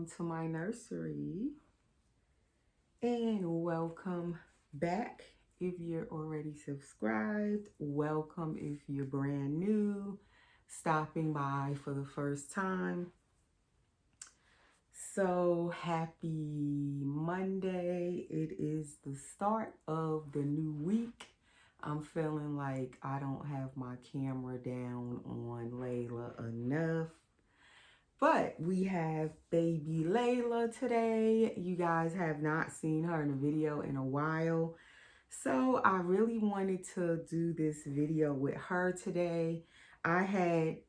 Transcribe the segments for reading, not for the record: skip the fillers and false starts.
welcome to my nursery and welcome back if you're already subscribed. Welcome if you're brand new, stopping by for the first time. So happy Monday. It is the start of the new week. I'm feeling like I don't have my camera down on Layla enough. But we have baby Layla today. You guys have not seen her in a video in a while. So I really wanted to do this video with her today. I had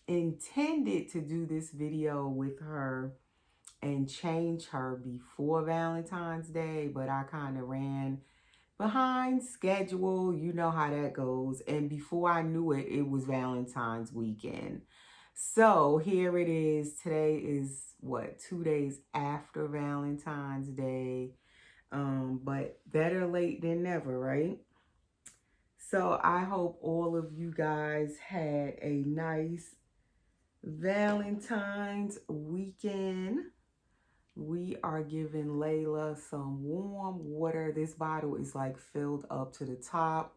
intended to do this video with her and change her before Valentine's Day, but I kind of ran behind schedule. You know how that goes. And before I knew it, it was Valentine's weekend. So here it is. Today is what, 2 days after Valentine's Day. But better late than never, right? So I hope all of you guys had a nice Valentine's weekend. We are giving Layla some warm water. This bottle is like filled up to the top.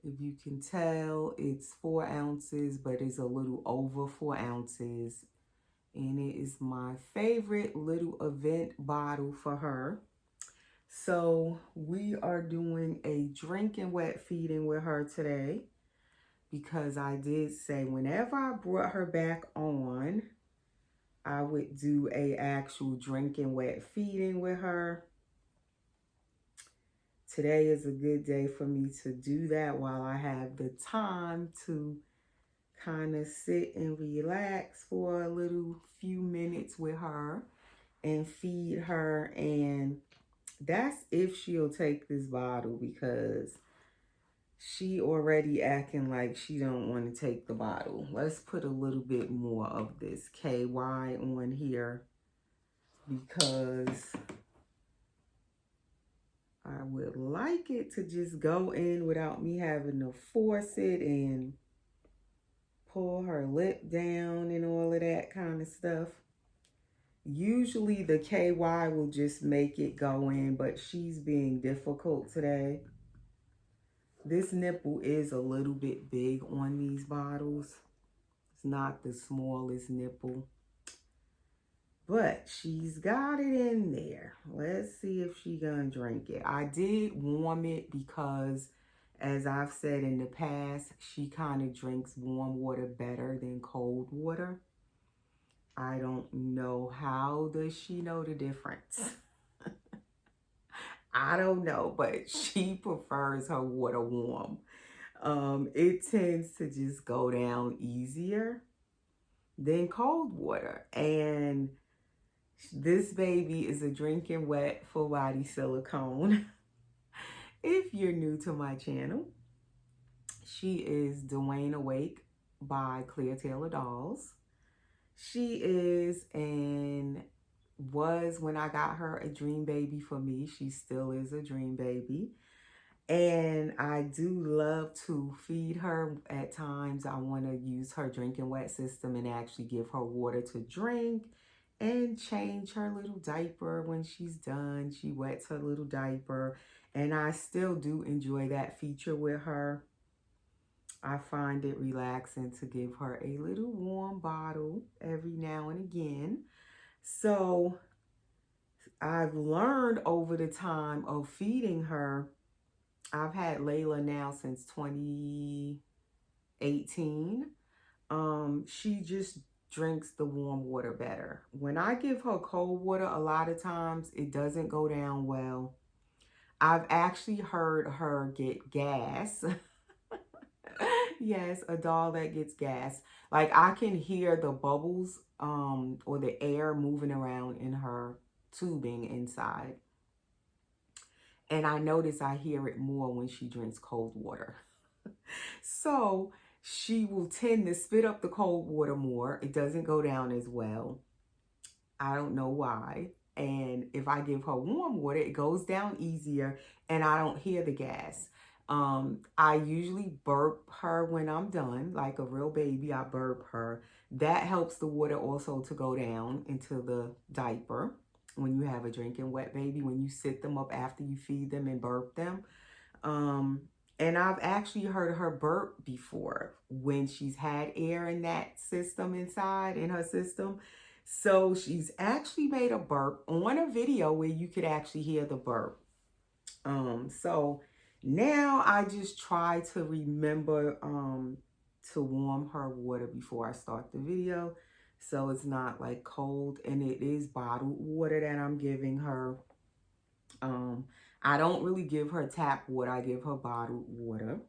If you can tell, it's 4 ounces, but it's a little over 4 ounces. And it is my favorite little event bottle for her. So we are doing a drinking wet feeding with her today, because I did say whenever I brought her back on, I would do a actual drinking wet feeding with her. Today is a good day for me to do that while I have the time to kind of sit and relax for a little few minutes with her and feed her. And that's if she'll take this bottle, because she already acting like she don't want to take the bottle. Let's put a little bit more of this KY on here, because I would like it to just go in without me having to force it and pull her lip down and all of that kind of stuff. Usually the KY will just make it go in, but she's being difficult today. This nipple is a little bit big on these bottles. It's not the smallest nipple, but she's got it in there. Let's see if she gonna drink it. I did warm it because, as I've said in the past, she kind of drinks warm water better than cold water. I don't know. How does she know the difference? I don't know, but she prefers her water warm. It tends to just go down easier than cold water. And this baby is a drinking wet full body silicone. If you're new to my channel, she is Dwayne Awake by Clear Taylor Dolls. She is and was, when I got her, a dream baby for me. She still is a dream baby. And I do love to feed her. At times, I want to use her drinking wet system and actually give her water to drink and change her little diaper when she's done. She wets her little diaper. And I still do enjoy that feature with her. I find it relaxing to give her a little warm bottle every now and again. So I've learned over the time of feeding her. I've had Layla now since 2018. She just drinks the warm water better. When I give her cold water, a lot of times it doesn't go down well. I've actually heard her get gas. Yes, a doll that gets gas. Like, I can hear the bubbles or the air moving around in her tubing inside. And I notice I hear it more when she drinks cold water. So she will tend to spit up the cold water more. It doesn't go down as well. I don't know why. And if I give her warm water, it goes down easier and I don't hear the gas. I usually burp her when I'm done, like a real baby. I burp her. That helps the water also to go down into the diaper when you have a drinking wet baby, when you sit them up after you feed them and burp them. Um, and I've actually heard her burp before when she's had air in that system inside in her system. So she's actually made a burp on a video where you could actually hear the burp. So now I just try to remember to warm her water before I start the video. So it's not like cold, and it is bottled water that I'm giving her. Um, I don't really give her tap water. I give her bottled water,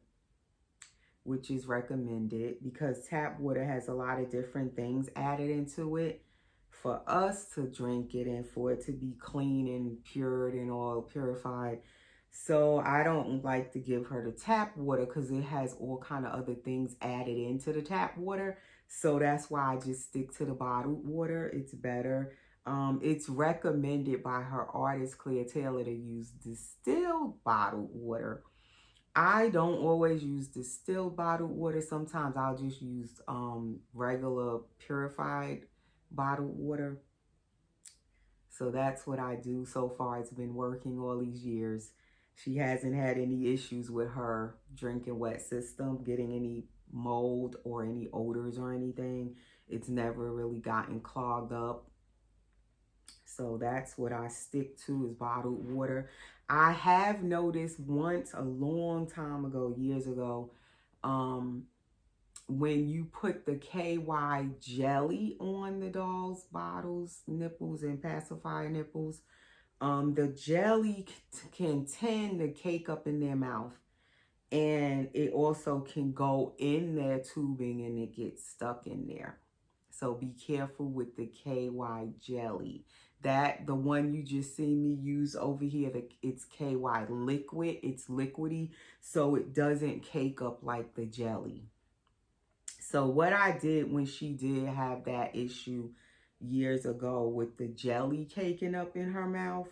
which is recommended because tap water has a lot of different things added into it for us to drink it and for it to be clean and pured and all purified. So I don't like to give her the tap water because it has all kind of other things added into the tap water. So that's why I just stick to the bottled water. It's better. It's recommended by her artist Claire Taylor to use distilled bottled water. I don't always use distilled bottled water. Sometimes I'll just use regular purified bottled water. So that's what I do so far. It's been working all these years. She hasn't had any issues with her drinking wet system, getting any mold or any odors or anything. It's never really gotten clogged up. So that's what I stick to is bottled water. I have noticed once a long time ago, years ago, um, when you put the KY jelly on the doll's bottles, nipples, and pacifier nipples, the jelly can tend to cake up in their mouth. And it also can go in their tubing and it gets stuck in there. So be careful with the KY jelly. That the one you just see me use over here, it's KY liquid. It's liquidy, so it doesn't cake up like the jelly. So what I did when she did have that issue years ago with the jelly caking up in her mouth,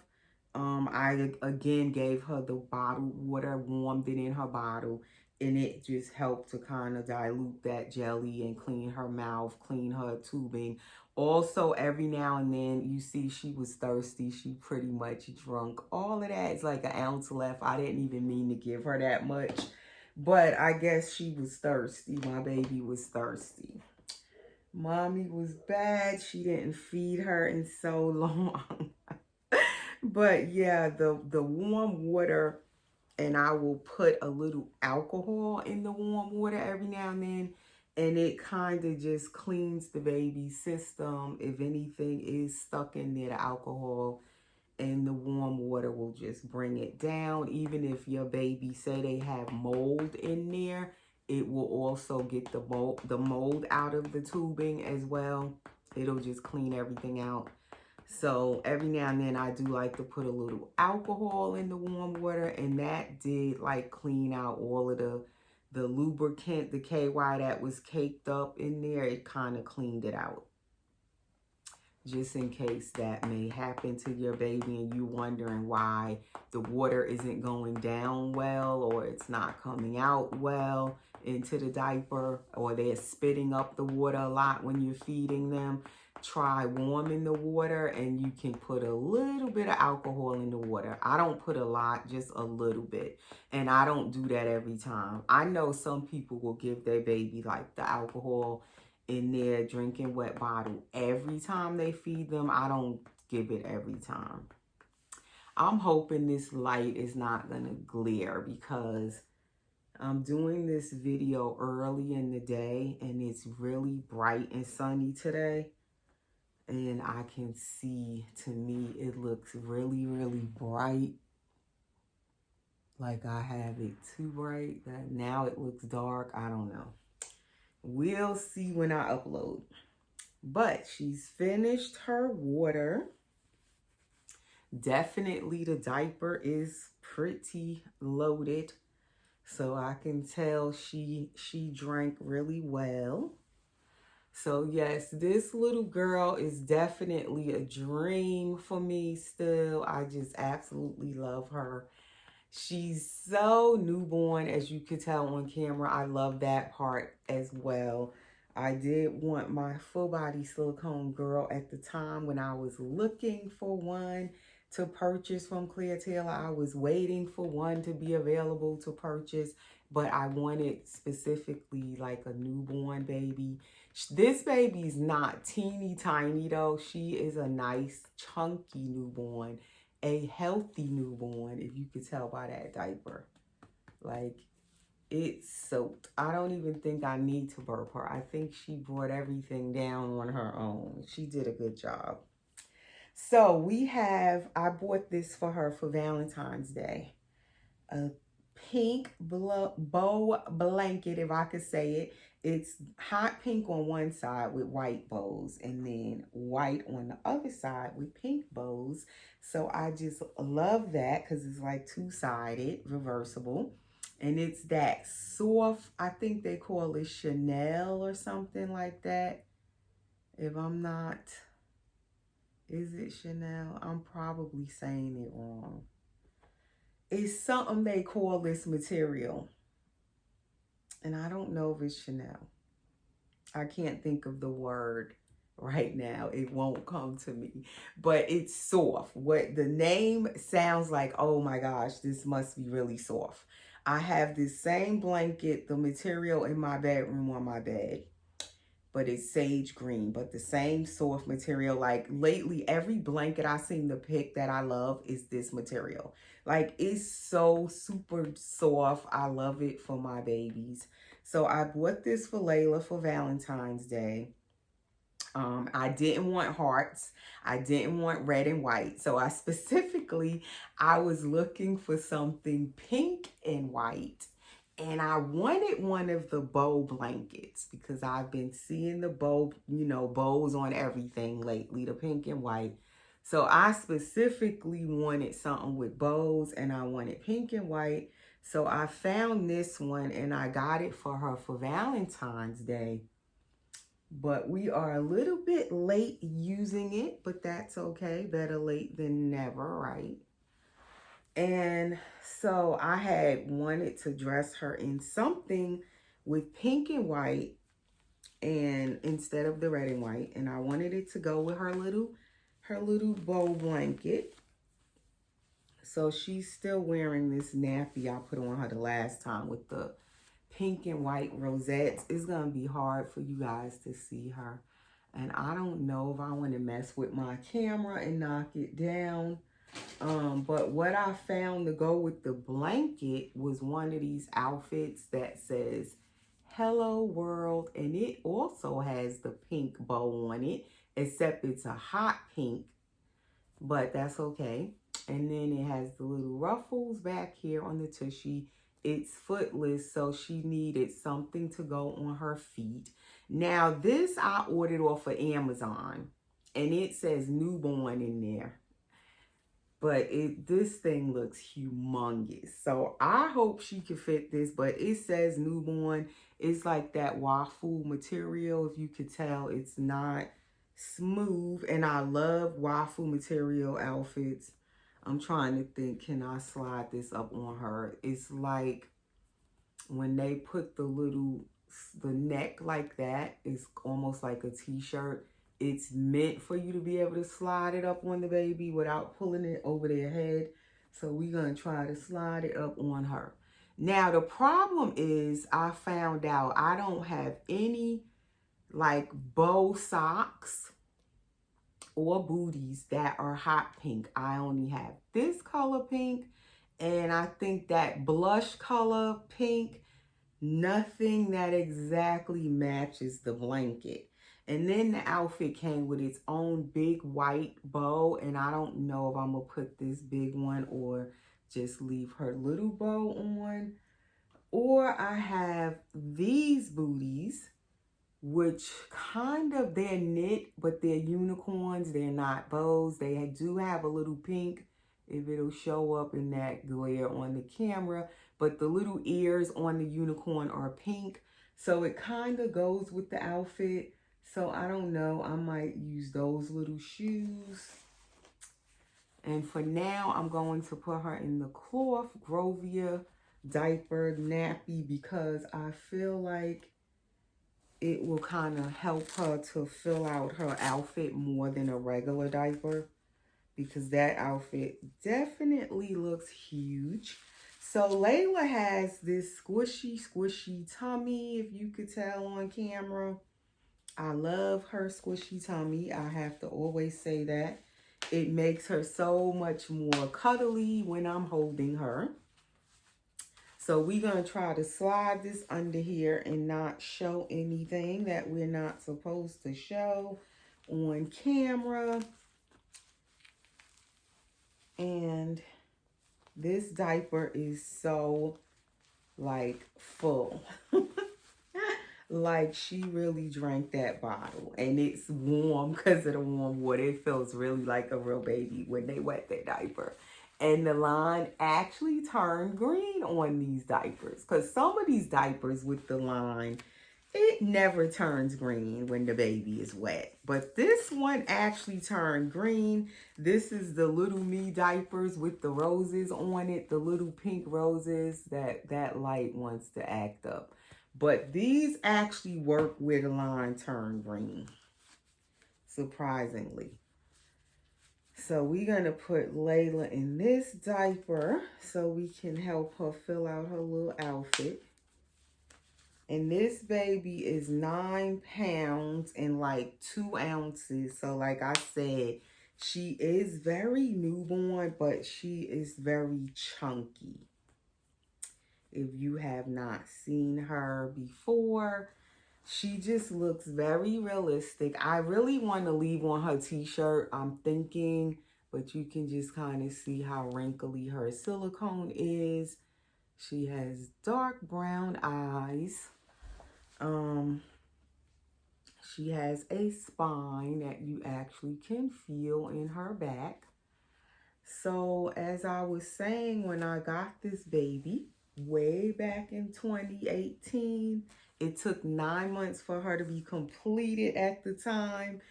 I again gave her the bottled water, warmed it in her bottle, and it just helped to kind of dilute that jelly and clean her mouth, clean her tubing. Also, every now and then, you see she was thirsty. She pretty much drunk. All of that is like an ounce left. I didn't even mean to give her that much. But I guess she was thirsty. My baby was thirsty. Mommy was bad. She didn't feed her in so long. But yeah, the warm water, and I will put a little alcohol in the warm water every now and then, and it kind of just cleans the baby's system. If anything is stuck in there, the alcohol and the warm water will just bring it down. Even if your baby say they have mold in there, it will also get the mold out of the tubing as well. It'll just clean everything out. So every now and then I do like to put a little alcohol in the warm water, and that did like clean out all of the lubricant, the KY that was caked up in there. It kind of cleaned it out, just in case that may happen to your baby and you wondering why the water isn't going down well, or it's not coming out well into the diaper, or they're spitting up the water a lot when you're feeding them. Try warming the water, and you can put a little bit of alcohol in the water. I don't put a lot, just a little bit. And I don't do that every time. I know some people will give their baby like the alcohol in their drinking wet bottle every time they feed them. I don't give it every time. I'm hoping this light is not gonna glare because I'm doing this video early in the day and it's really bright and sunny today. And I can see, to me, it looks really, really bright. Like I have it too bright. That now it looks dark. I don't know. We'll see when I upload. But she's finished her water. Definitely the diaper is pretty loaded. So I can tell she drank really well. So yes, this little girl is definitely a dream for me still. I just absolutely love her. She's so newborn, as you could tell on camera. I love that part as well. I did want my full body silicone girl at the time when I was looking for one to purchase from Clear Taylor. I was waiting for one to be available to purchase, but I wanted specifically like a newborn baby. This baby's not teeny tiny though. She is a nice chunky newborn, a healthy newborn, if you could tell by that diaper. Like, it's soaked. I don't even think I need to burp her. I think she brought everything down on her own. She did a good job. So I bought this for her for Valentine's Day. A pink bow blanket, if I could say it. It's hot pink on one side with white bows, and then white on the other side with pink bows. So I just love that because it's like two-sided, reversible. And it's that soft, I think they call it Chanel or something like that. If I'm not, is it Chanel? I'm probably saying it wrong. It's something they call this material. And I don't know if it's Chanel. I can't think of the word right now. It won't come to me. But it's soft. What the name sounds like, oh my gosh, this must be really soft. I have this same blanket, the material in my bedroom on my bed. But it's sage green, but the same soft material. Like lately, every blanket I seem to pick that I love is this material. Like, it's so super soft. I love it for my babies. So I bought this for Layla for Valentine's Day. I didn't want hearts. I didn't want red and white. So I was looking for something pink and white. And I wanted one of the bow blankets because I've been seeing the bow, bows on everything lately, the pink and white. So I specifically wanted something with bows, and I wanted pink and white. So I found this one and I got it for her for Valentine's Day. But we are a little bit late using it, but that's okay. Better late than never, right? And so I had wanted to dress her in something with pink and white, and instead of the red and white, and I wanted it to go with her little bow blanket. So she's still wearing this nappy I put on her the last time with the pink and white rosettes. It's gonna be hard for you guys to see her, and I don't know if I want to mess with my camera and knock it down. But what I found to go with the blanket was one of these outfits that says Hello World, and it also has the pink bow on it, except it's a hot pink, but that's okay. And then it has the little ruffles back here on the tushy. It's footless, so she needed something to go on her feet. Now, this I ordered off of Amazon, and it says newborn in there. But this thing looks humongous. So I hope she can fit this, but it says newborn. It's like that waffle material. If you could tell, it's not smooth. And I love waffle material outfits. I'm trying to think, can I slide this up on her? It's like when they put the neck like that, it's almost like a t-shirt. It's meant for you to be able to slide it up on the baby without pulling it over their head. So we're going to try to slide it up on her. Now, the problem is I found out I don't have any like bow socks or booties that are hot pink. I only have this color pink, and I think that blush color pink. Nothing that exactly matches the blanket. And then the outfit came with its own big white bow, and I don't know if I'm gonna put this big one or just leave her little bow on. Or I have these booties, which they're knit, but they're unicorns. They're not bows. They do have a little pink, if it'll show up in that glare on the camera. But the little ears on the unicorn are pink. So it kind of goes with the outfit. So I don't know. I might use those little shoes. And for now, I'm going to put her in the cloth Grovia diaper nappy because I feel like it will kind of help her to fill out her outfit more than a regular diaper, because that outfit definitely looks huge. So Layla has this squishy tummy, if you could tell on camera. I love her squishy tummy. I have to always say that. It makes her so much more cuddly when I'm holding her. So we're going to try to slide this under here and not show anything that we're not supposed to show on camera. And this diaper is so, like, full. Like, she really drank that bottle. And it's warm because of the warm water. It feels really like a real baby when they wet their diaper. And the line actually turned green on these diapers. Because some of these diapers with the line, it never turns green when the baby is wet. But this one actually turned green. This is the Little Me diapers with the roses on it. The little pink roses that light wants to act up. But these actually work where the line turned green, surprisingly. So we're going to put Layla in this diaper so we can help her fill out her little outfit. And this baby is 9 pounds and like 2 ounces. So like I said, she is very newborn, but she is very chunky. If you have not seen her before, she just looks very realistic. I really want to leave on her t-shirt, I'm thinking, but you can just kind of see how wrinkly her silicone is. She has dark brown eyes. She has a spine that you actually can feel in her back. So as I was saying, when I got this baby way back in 2018, it took 9 months for her to be completed at the time.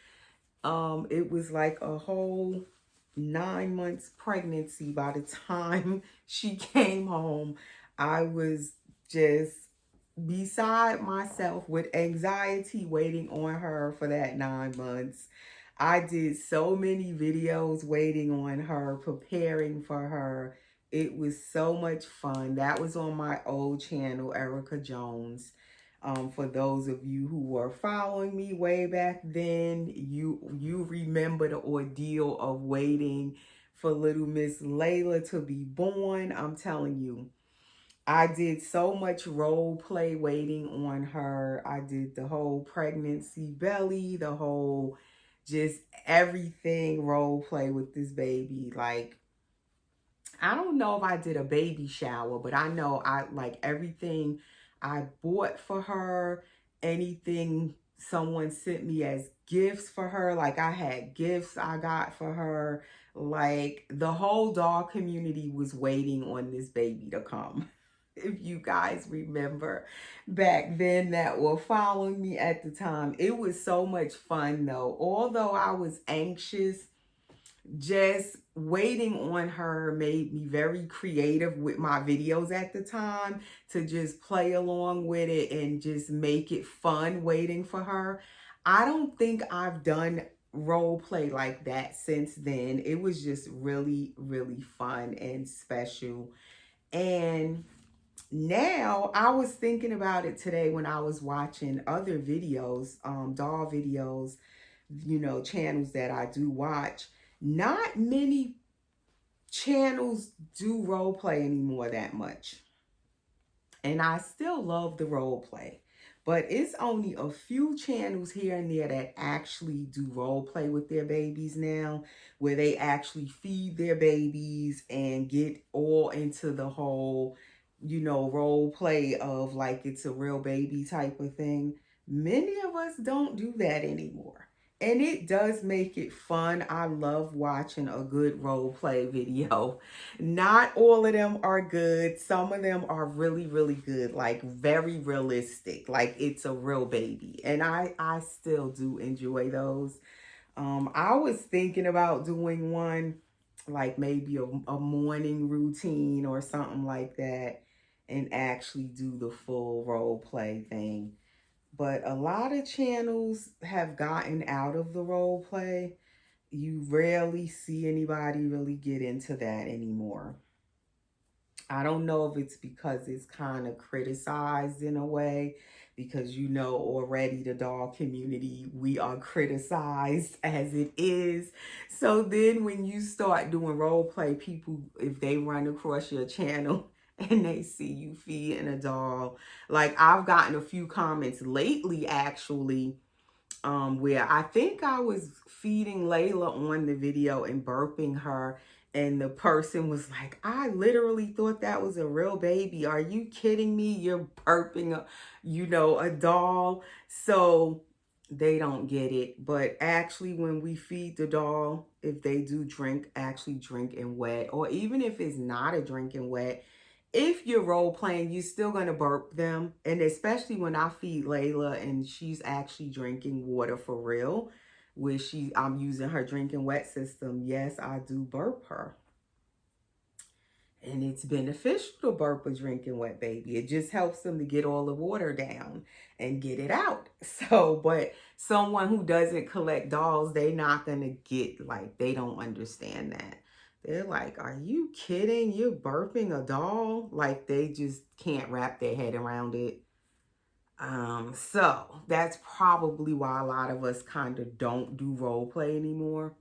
It was like a whole 9 months pregnancy by the time she came home. I was just beside myself with anxiety waiting on her for that 9 months. I did so many videos waiting on her, preparing for her. It was so much fun. That was on my old channel, Erica Jones. For those of you who were following me way back then, you remember the ordeal of waiting for little Miss Layla to be born. I'm telling you, I did so much role play waiting on her. I did the whole pregnancy belly, the whole just everything role play with this baby. Like, I don't know if I did a baby shower, but I know I like everything I bought for her, anything someone sent me as gifts for her. Like, I had gifts I got for her. Like, the whole dog community was waiting on this baby to come. If you guys remember back then that were following me at the time. It was so much fun though. Although I was anxious, just waiting on her made me very creative with my videos at the time, to just play along with it and just make it fun waiting for her. I don't think I've done role play like that since then. It was just really, really fun and special. And now I was thinking about it today when I was watching other videos, doll videos, you know, channels that I do watch. Not many channels do role play anymore that much. And I still love the role play. But it's only a few channels here and there that actually do role play with their babies now, where they actually feed their babies and get all into the whole, you know, role play of like it's a real baby type of thing. Many of us don't do that anymore. And it does make it fun. I love watching a good role play video. Not all of them are good. Some of them are really, really good, like very realistic, like it's a real baby. And I still do enjoy those. I was thinking about doing one like maybe a morning routine or something like that, and actually do the full role play thing. But a lot of channels have gotten out of the role play. You rarely see anybody really get into that anymore. I don't know if it's because it's kind of criticized in a way, because you know already the dog community, we are criticized as it is. So then when you start doing role play, people, if they run across your channel and they see you feeding a dog, like I've gotten a few comments lately actually, where I think I was feeding Layla on the video and burping her, and the person was like, I literally thought that was a real baby. Are you kidding me? You're burping a doll. So they don't get it. But actually, when we feed the doll, if they do drink, actually drink in wet, or even if it's not a drinking wet, if you're role playing, you're still going to burp them. And especially when I feed Layla and she's actually drinking water for real, where I'm using her drinking wet system, yes, I do burp her. And it's beneficial to burp a drinking wet baby. It just helps them to get all the water down and get it out. So, but someone who doesn't collect dolls, they not going to get, like, they don't understand that. They're like, are you kidding? You're burping a doll? Like, they just can't wrap their head around it. So that's probably why a lot of us kind of don't do role play anymore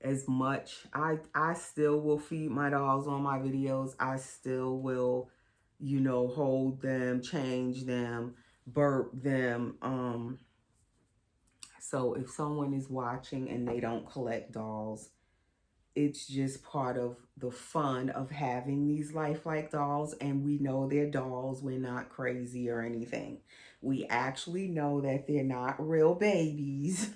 as much. I still will feed my dogs on my videos. I still will, hold them, change them, burp them. So if someone is watching and they don't collect dolls, it's just part of the fun of having these lifelike dolls, and we know they're dolls. We're not crazy or anything. We actually know that they're not real babies.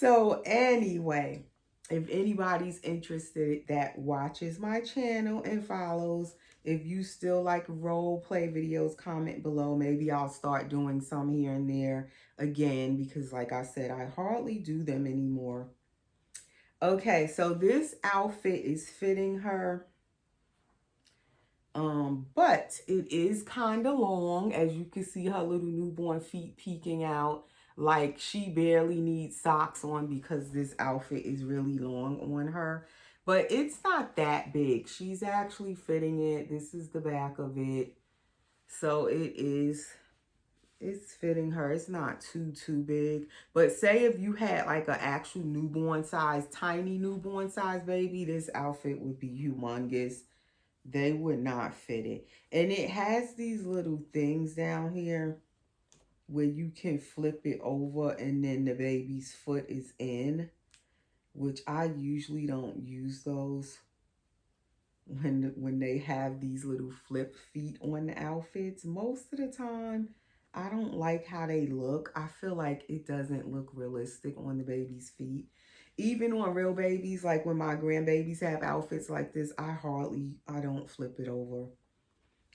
So anyway, if anybody's interested that watches my channel and follows, if you still like role play videos, comment below. Maybe I'll start doing some here and there again, because like I said, I hardly do them anymore. Okay, so this outfit is fitting her. But it is kind of long. As you can see, her little newborn feet peeking out. Like, she barely needs socks on because this outfit is really long on her. But it's not that big. She's actually fitting it. This is the back of it. So it's fitting her. It's not too big. But say if you had like an actual newborn size, tiny newborn size baby, this outfit would be humongous. They would not fit it. And it has these little things down here where you can flip it over and then the baby's foot is in, which I usually don't use those when they have these little flip feet on the outfits. Most of the time, I don't like how they look. I feel like it doesn't look realistic on the baby's feet. Even on real babies, like when my grandbabies have outfits like this, I don't flip it over.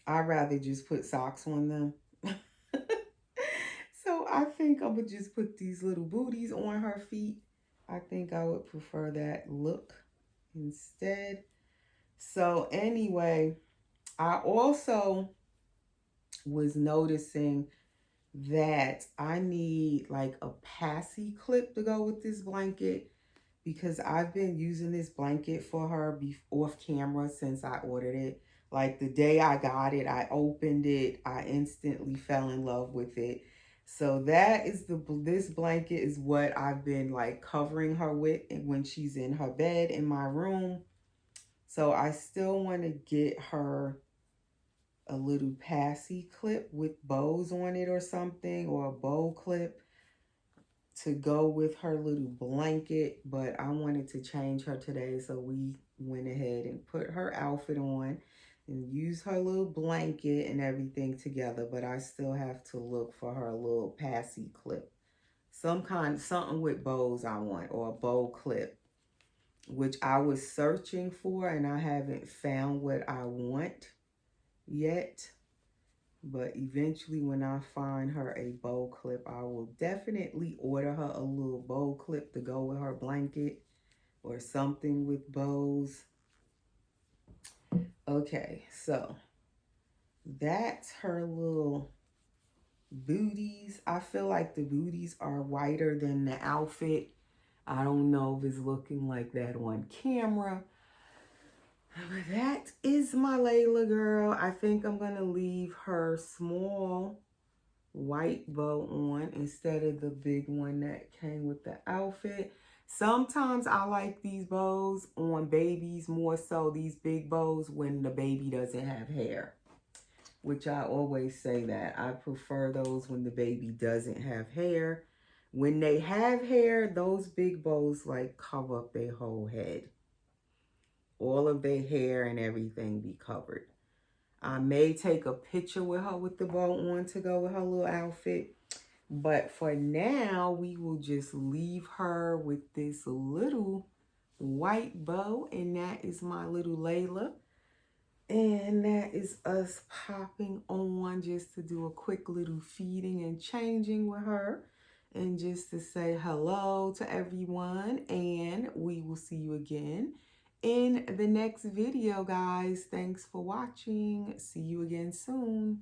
I'd rather just put socks on them. So I think I'm going to just put these little booties on her feet. I think I would prefer that look instead. So anyway, I also was noticing that I need like a passy clip to go with this blanket, because I've been using this blanket for her off camera since I ordered it. Like the day I got it, I opened it, I instantly fell in love with it. So that is this blanket is what I've been like covering her with when she's in her bed in my room. So I still want to get her a little passy clip with bows on it or something, or a bow clip to go with her little blanket. But I wanted to change her today, so we went ahead and put her outfit on and use her little blanket and everything together. But I still have to look for her little passy clip. Something with bows I want, or a bow clip, which I was searching for and I haven't found what I want yet. But eventually when I find her a bow clip, I will definitely order her a little bow clip to go with her blanket. or something with bows. Okay, so that's her little booties. I feel like the booties are whiter than the outfit. I don't know if it's looking like that on camera. But that is my Layla girl. I think I'm going to leave her small white bow on instead of the big one that came with the outfit. Sometimes I like these bows on babies more so, these big bows, when the baby doesn't have hair. Which I always say that. I prefer those when the baby doesn't have hair. When they have hair, those big bows like cover up their whole head. All of their hair and everything be covered. I may take a picture with her with the bow on to go with her little outfit. But for now, we will just leave her with this little white bow. And that is my little Layla. And that is us popping on just to do a quick little feeding and changing with her. And just to say hello to everyone. And we will see you again in the next video, guys. Thanks for watching. See you again soon.